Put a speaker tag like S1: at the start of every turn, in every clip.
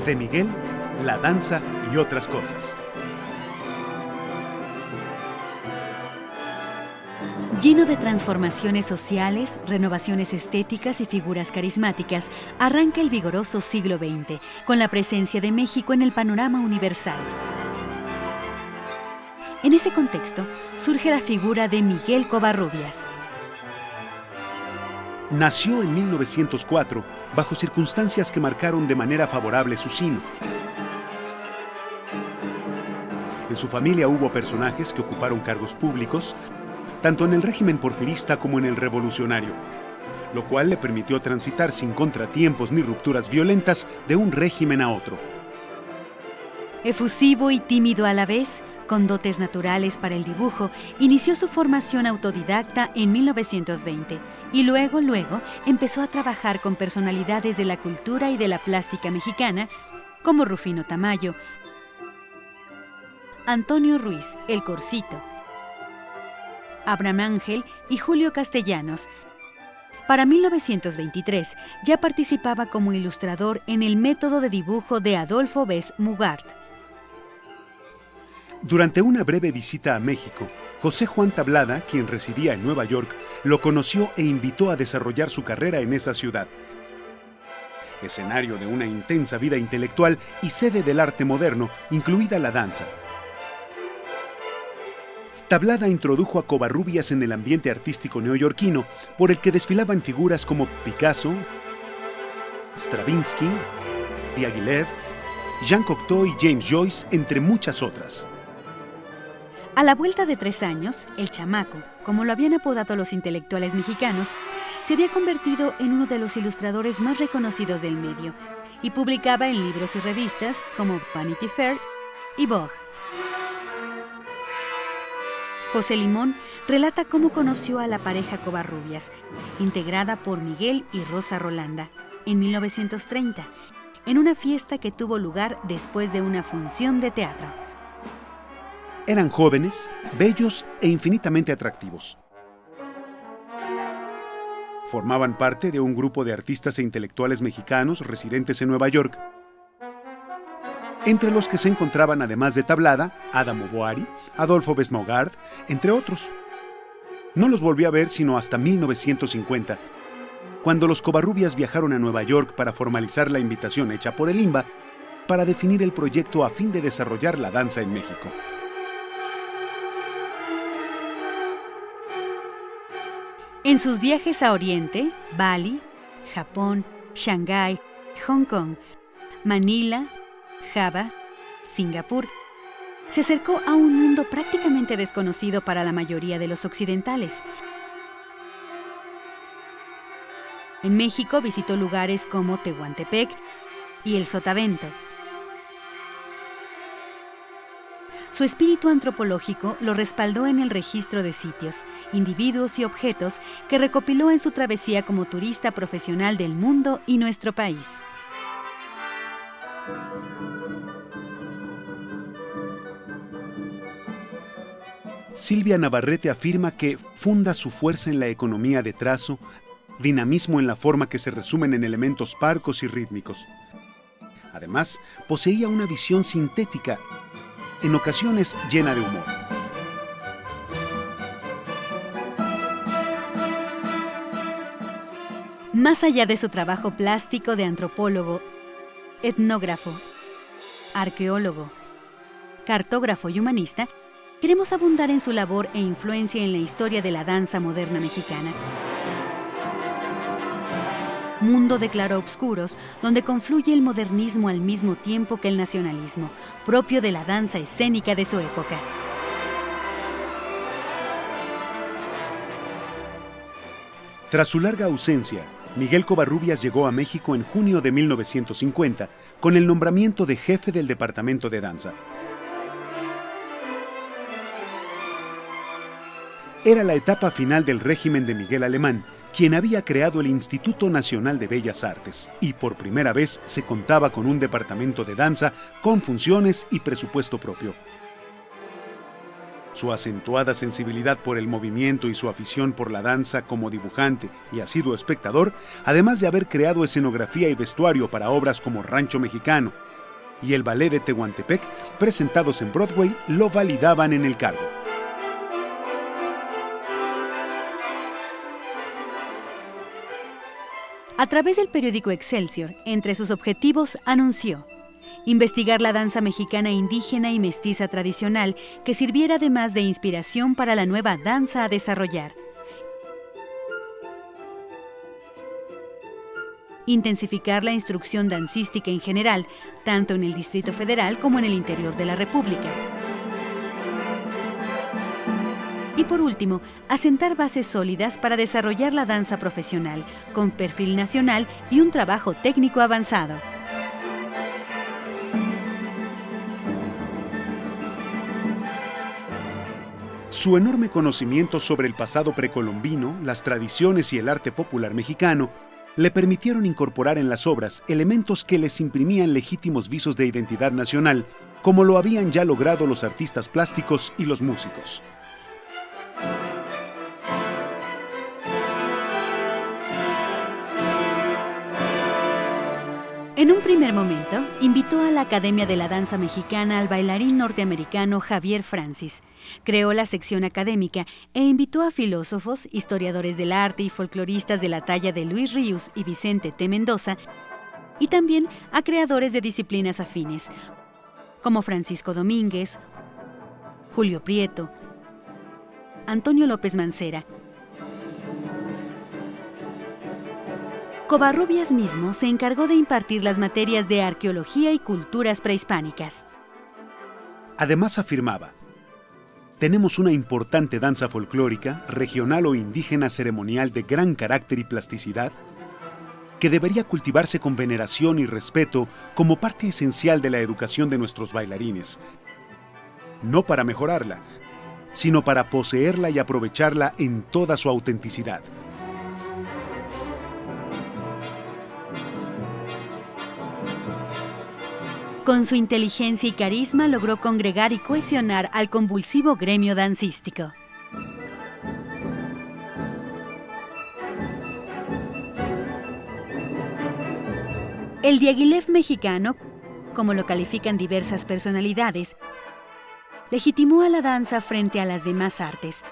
S1: De Miguel, la danza y otras cosas.
S2: Lleno de transformaciones sociales, renovaciones estéticas y figuras carismáticas, arranca el vigoroso siglo XX, con la presencia de México en el panorama universal. En ese contexto, surge la figura de Miguel Covarrubias.
S1: Nació en 1904, bajo circunstancias que marcaron de manera favorable su sino. En su familia hubo personajes que ocuparon cargos públicos, tanto en el régimen porfirista como en el revolucionario, lo cual le permitió transitar sin contratiempos ni rupturas violentas de un régimen a otro.
S2: Efusivo y tímido a la vez, con dotes naturales para el dibujo, inició su formación autodidacta en 1920 y luego empezó a trabajar con personalidades de la cultura y de la plástica mexicana como Rufino Tamayo, Antonio Ruiz, El Corsito, Abraham Ángel y Julio Castellanos. Para 1923 ya participaba como ilustrador en el método de dibujo de Adolfo Bess Mugart.
S1: Durante una breve visita a México, José Juan Tablada, quien residía en Nueva York, lo conoció e invitó a desarrollar su carrera en esa ciudad. Escenario de una intensa vida intelectual y sede del arte moderno, incluida la danza. Tablada introdujo a Covarrubias en el ambiente artístico neoyorquino, por el que desfilaban figuras como Picasso, Stravinsky, Diaghilev, Jean Cocteau y James Joyce, entre muchas otras.
S2: A la vuelta de 3 años, el chamaco, como lo habían apodado los intelectuales mexicanos, se había convertido en uno de los ilustradores más reconocidos del medio y publicaba en libros y revistas como Vanity Fair y Vogue. José Limón relata cómo conoció a la pareja Covarrubias, integrada por Miguel y Rosa Rolanda, en 1930, en una fiesta que tuvo lugar después de una función de teatro.
S1: Eran jóvenes, bellos e infinitamente atractivos. Formaban parte de un grupo de artistas e intelectuales mexicanos residentes en Nueva York, entre los que se encontraban, además de Tablada, Adamo Boari, Adolfo Bess Mugart, entre otros. No los volví a ver sino hasta 1950, cuando los Covarrubias viajaron a Nueva York para formalizar la invitación hecha por el INBA para definir el proyecto a fin de desarrollar la danza en México.
S2: En sus viajes a Oriente, Bali, Japón, Shanghái, Hong Kong, Manila, Java, Singapur, se acercó a un mundo prácticamente desconocido para la mayoría de los occidentales. En México visitó lugares como Tehuantepec y el Sotavento. Su espíritu antropológico lo respaldó en el registro de sitios, individuos y objetos que recopiló en su travesía como turista profesional del mundo y nuestro país.
S1: Silvia Navarrete afirma que funda su fuerza en la economía de trazo, dinamismo en la forma que se resumen en elementos parcos y rítmicos. Además, poseía una visión sintética, en ocasiones llena de humor.
S2: Más allá de su trabajo plástico de antropólogo, etnógrafo, arqueólogo, cartógrafo y humanista, queremos abundar en su labor e influencia en la historia de la danza moderna mexicana. Mundo de claroscuros, donde confluye el modernismo al mismo tiempo que el nacionalismo, propio de la danza escénica de su época.
S1: Tras su larga ausencia, Miguel Covarrubias llegó a México en junio de 1950 con el nombramiento de jefe del Departamento de Danza. Era la etapa final del régimen de Miguel Alemán, quien había creado el Instituto Nacional de Bellas Artes, y por primera vez se contaba con un departamento de danza con funciones y presupuesto propio. Su acentuada sensibilidad por el movimiento y su afición por la danza como dibujante y asiduo espectador, además de haber creado escenografía y vestuario para obras como Rancho Mexicano, y el Ballet de Tehuantepec, presentados en Broadway, lo validaban en el cargo.
S2: A través del periódico Excelsior, entre sus objetivos anunció investigar la danza mexicana indígena y mestiza tradicional que sirviera además de inspiración para la nueva danza a desarrollar. Intensificar la instrucción dancística en general, tanto en el Distrito Federal como en el interior de la República. Y por último, asentar bases sólidas para desarrollar la danza profesional, con perfil nacional y un trabajo técnico avanzado.
S1: Su enorme conocimiento sobre el pasado precolombino, las tradiciones y el arte popular mexicano le permitieron incorporar en las obras elementos que les imprimían legítimos visos de identidad nacional, como lo habían ya logrado los artistas plásticos y los músicos.
S2: En un primer momento, invitó a la Academia de la Danza Mexicana al bailarín norteamericano Javier Francis. Creó la sección académica e invitó a filósofos, historiadores del arte y folcloristas de la talla de Luis Ríos y Vicente T. Mendoza, y también a creadores de disciplinas afines, como Francisco Domínguez, Julio Prieto, Antonio López Mancera. Covarrubias mismo se encargó de impartir las materias de arqueología y culturas prehispánicas.
S1: Además afirmaba: tenemos una importante danza folclórica, regional o indígena ceremonial de gran carácter y plasticidad, que debería cultivarse con veneración y respeto como parte esencial de la educación de nuestros bailarines, no para mejorarla, sino para poseerla y aprovecharla en toda su autenticidad.
S2: Con su inteligencia y carisma logró congregar y cohesionar al convulsivo gremio dancístico. El Diaghilev mexicano, como lo califican diversas personalidades, legitimó a la danza frente a las demás artes.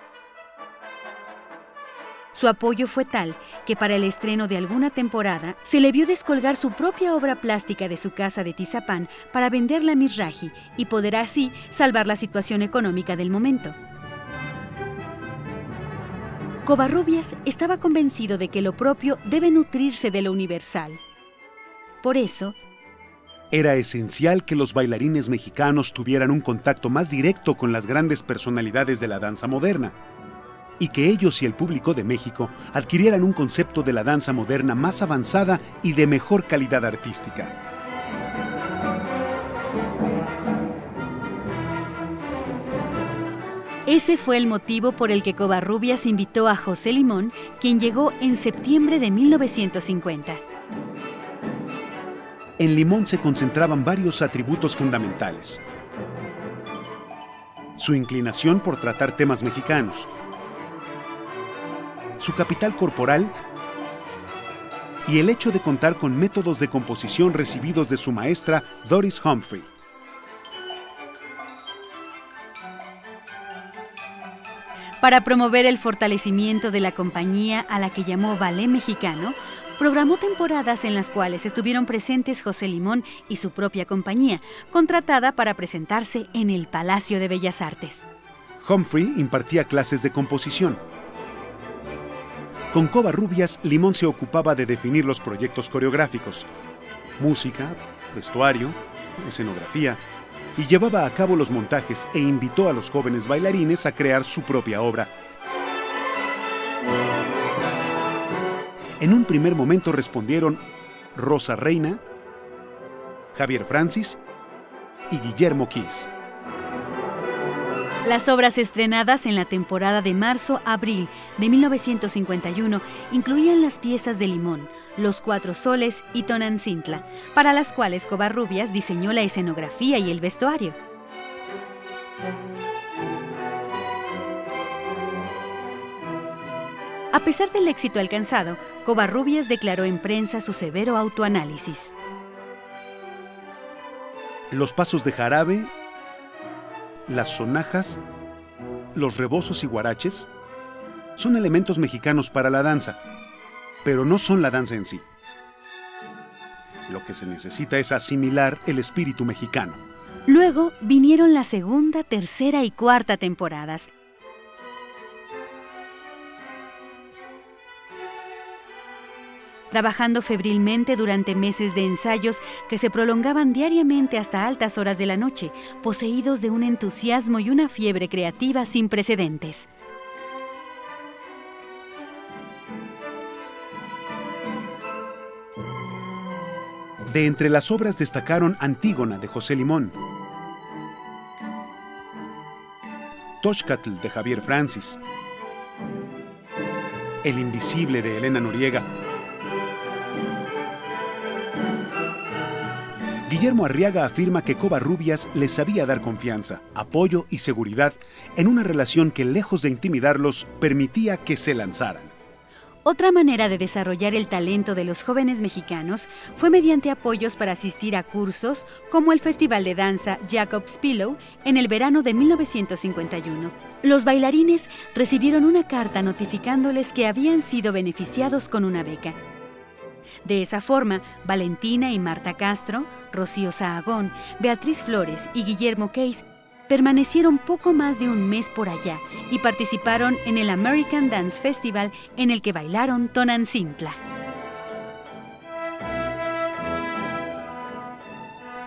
S2: Su apoyo fue tal que para el estreno de alguna temporada se le vio descolgar su propia obra plástica de su casa de Tizapán para venderla a Mizrahi y poder así salvar la situación económica del momento. Covarrubias estaba convencido de que lo propio debe nutrirse de lo universal. Por eso,
S1: era esencial que los bailarines mexicanos tuvieran un contacto más directo con las grandes personalidades de la danza moderna, y que ellos y el público de México adquirieran un concepto de la danza moderna más avanzada y de mejor calidad artística.
S2: Ese fue el motivo por el que Covarrubias invitó a José Limón, quien llegó en septiembre de 1950.
S1: En Limón se concentraban varios atributos fundamentales: su inclinación por tratar temas mexicanos, su capital corporal y el hecho de contar con métodos de composición recibidos de su maestra Doris Humphrey.
S2: Para promover el fortalecimiento de la compañía a la que llamó Ballet Mexicano, programó temporadas en las cuales estuvieron presentes José Limón y su propia compañía, contratada para presentarse en el Palacio de Bellas Artes.
S1: Humphrey impartía clases de composición. Con Covarrubias, Limón se ocupaba de definir los proyectos coreográficos, música, vestuario, escenografía, y llevaba a cabo los montajes e invitó a los jóvenes bailarines a crear su propia obra. En un primer momento respondieron Rosa Reina, Javier Francis y Guillermo Kiss.
S2: Las obras estrenadas en la temporada de marzo-abril de 1951 incluían las piezas de Limón, Los Cuatro Soles y Tonancintla, para las cuales Covarrubias diseñó la escenografía y el vestuario. A pesar del éxito alcanzado, Covarrubias declaró en prensa su severo autoanálisis.
S1: Los pasos de jarabe, las sonajas, los rebozos y guaraches son elementos mexicanos para la danza, pero no son la danza en sí. Lo que se necesita es asimilar el espíritu mexicano.
S2: Luego vinieron la segunda, tercera y cuarta temporadas. Trabajando febrilmente durante meses de ensayos que se prolongaban diariamente hasta altas horas de la noche, poseídos de un entusiasmo y una fiebre creativa sin precedentes.
S1: De entre las obras destacaron Antígona de José Limón, Toxcatl de Javier Francis, El Invisible de Elena Noriega. Guillermo Arriaga afirma que Covarrubias les sabía dar confianza, apoyo y seguridad en una relación que, lejos de intimidarlos, permitía que se lanzaran.
S2: Otra manera de desarrollar el talento de los jóvenes mexicanos fue mediante apoyos para asistir a cursos como el Festival de Danza Jacob's Pillow en el verano de 1951. Los bailarines recibieron una carta notificándoles que habían sido beneficiados con una beca. De esa forma, Valentina y Marta Castro, Rocío Sahagón, Beatriz Flores y Guillermo Case permanecieron poco más de un mes por allá y participaron en el American Dance Festival, en el que bailaron Tonantzintla.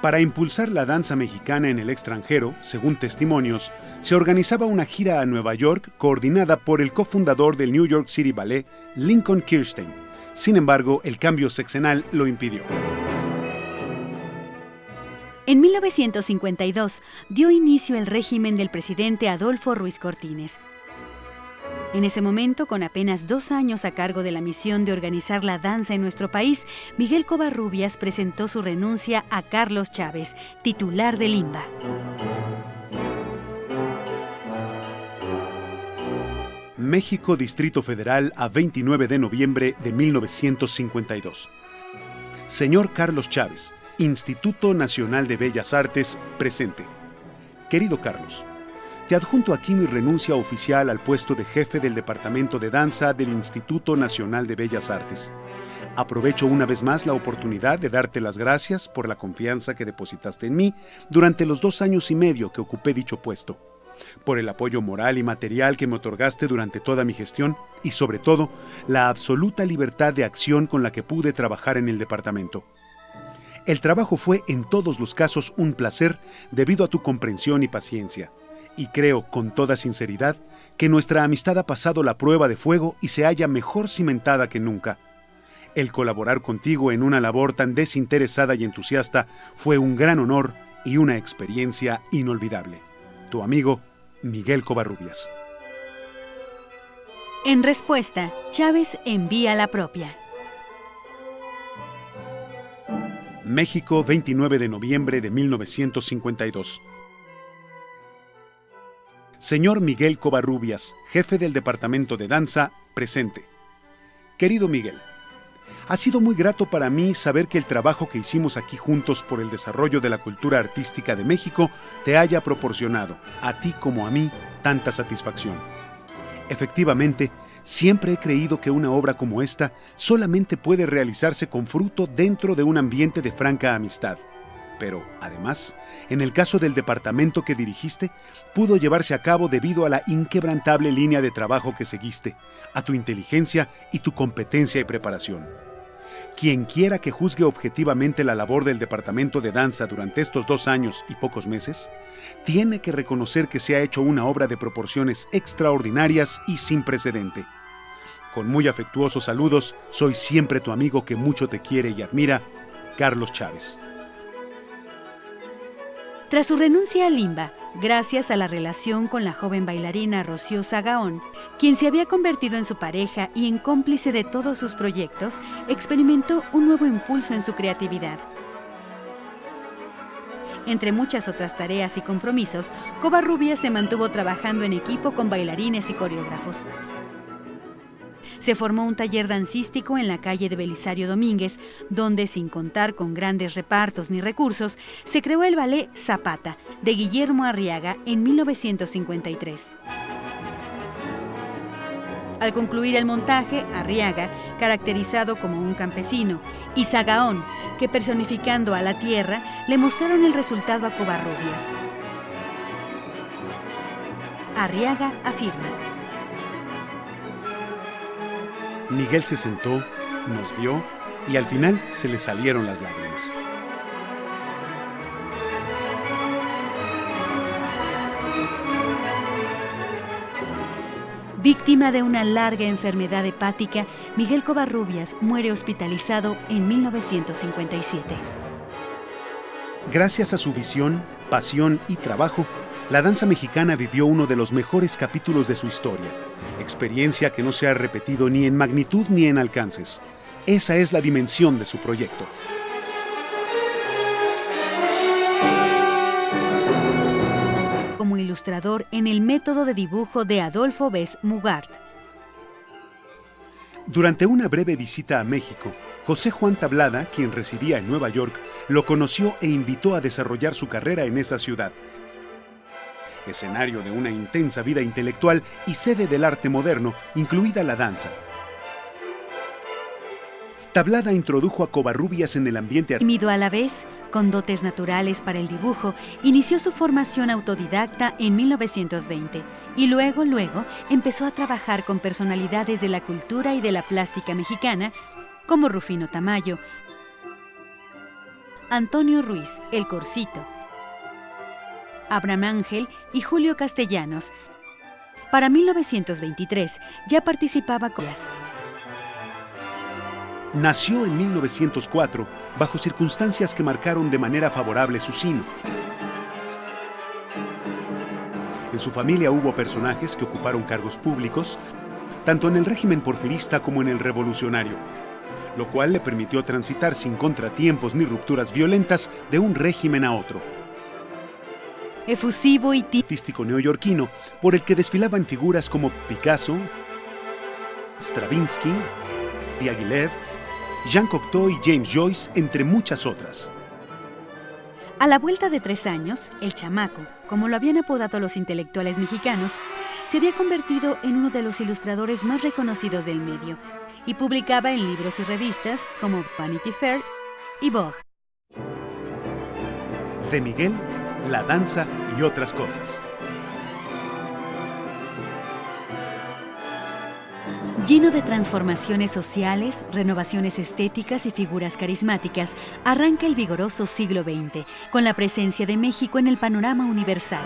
S1: Para impulsar la danza mexicana en el extranjero, según testimonios, se organizaba una gira a Nueva York coordinada por el cofundador del New York City Ballet, Lincoln Kirstein. Sin embargo, el cambio sexenal lo impidió.
S2: En 1952 dio inicio el régimen del presidente Adolfo Ruiz Cortines. En ese momento, con apenas 2 años a cargo de la misión de organizar la danza en nuestro país, Miguel Covarrubias presentó su renuncia a Carlos Chávez, titular de Limba.
S1: México, Distrito Federal, a 29 de noviembre de 1952. Señor Carlos Chávez, Instituto Nacional de Bellas Artes, presente. Querido Carlos, te adjunto aquí mi renuncia oficial al puesto de jefe del Departamento de Danza del Instituto Nacional de Bellas Artes. Aprovecho una vez más la oportunidad de darte las gracias por la confianza que depositaste en mí durante los 2 años y medio que ocupé dicho puesto, por el apoyo moral y material que me otorgaste durante toda mi gestión y, sobre todo, la absoluta libertad de acción con la que pude trabajar en el departamento. El trabajo fue en todos los casos un placer debido a tu comprensión y paciencia, y creo con toda sinceridad que nuestra amistad ha pasado la prueba de fuego y se halla mejor cimentada que nunca. El colaborar contigo en una labor tan desinteresada y entusiasta fue un gran honor y una experiencia inolvidable. Tu amigo, Miguel Covarrubias.
S2: En respuesta, Chávez envía la propia.
S1: México, 29 de noviembre de 1952. Señor Miguel Covarrubias, jefe del Departamento de Danza, presente. Querido Miguel, ha sido muy grato para mí saber que el trabajo que hicimos aquí juntos por el desarrollo de la cultura artística de México te haya proporcionado, a ti como a mí, tanta satisfacción. Efectivamente, siempre he creído que una obra como esta solamente puede realizarse con fruto dentro de un ambiente de franca amistad. Pero, además, en el caso del departamento que dirigiste, pudo llevarse a cabo debido a la inquebrantable línea de trabajo que seguiste, a tu inteligencia y tu competencia y preparación. Quien quiera que juzgue objetivamente la labor del Departamento de Danza durante estos 2 años y pocos meses, tiene que reconocer que se ha hecho una obra de proporciones extraordinarias y sin precedente. Con muy afectuosos saludos, soy siempre tu amigo que mucho te quiere y admira, Carlos Chávez.
S2: Tras su renuncia a Limba, gracias a la relación con la joven bailarina Rocío Sahagón, quien se había convertido en su pareja y en cómplice de todos sus proyectos, experimentó un nuevo impulso en su creatividad. Entre muchas otras tareas y compromisos, Covarrubias se mantuvo trabajando en equipo con bailarines y coreógrafos. Se formó un taller dancístico en la calle de Belisario Domínguez, donde, sin contar con grandes repartos ni recursos, se creó el ballet Zapata, de Guillermo Arriaga, en 1953. Al concluir el montaje, Arriaga, caracterizado como un campesino, y Sagaón, que personificando a la tierra, le mostraron el resultado a Covarrubias. Arriaga afirma:
S1: Miguel se sentó, nos vio y al final se le salieron las lágrimas.
S2: Víctima de una larga enfermedad hepática, Miguel Covarrubias muere hospitalizado en 1957.
S1: Gracias a su visión, pasión y trabajo, la danza mexicana vivió uno de los mejores capítulos de su historia, experiencia que no se ha repetido ni en magnitud ni en alcances. Esa es la dimensión de su proyecto.
S2: Como ilustrador en el método de dibujo de Adolfo Bes Mugart.
S1: Durante una breve visita a México, José Juan Tablada, quien residía en Nueva York, lo conoció e invitó a desarrollar su carrera en esa ciudad. Escenario de una intensa vida intelectual y sede del arte moderno, incluida la danza. Tablada introdujo a Covarrubias en el ambiente
S2: Tímido a la vez, con dotes naturales para el dibujo, inició su formación autodidacta en 1920 y luego empezó a trabajar con personalidades de la cultura y de la plástica mexicana como Rufino Tamayo, Antonio Ruiz, El Corcito, Abraham Ángel y Julio Castellanos. Para 1923 ya participaba con ellas.
S1: Nació en 1904 bajo circunstancias que marcaron de manera favorable su sino. En su familia hubo personajes que ocuparon cargos públicos, tanto en el régimen porfirista como en el revolucionario, lo cual le permitió transitar sin contratiempos ni rupturas violentas de un régimen a otro.
S2: Efusivo y
S1: artístico neoyorquino, por el que desfilaban figuras como Picasso, Stravinsky, Diaghilev, Jean Cocteau y James Joyce, entre muchas otras.
S2: A la vuelta de 3 años, el chamaco, como lo habían apodado los intelectuales mexicanos, se había convertido en uno de los ilustradores más reconocidos del medio y publicaba en libros y revistas como Vanity Fair y Vogue.
S1: De Miguel, la danza y otras cosas.
S2: Lleno de transformaciones sociales, renovaciones estéticas y figuras carismáticas, arranca el vigoroso siglo XX, con la presencia de México en el panorama universal.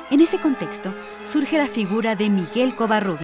S2: En ese contexto, surge la figura de Miguel Covarrubias.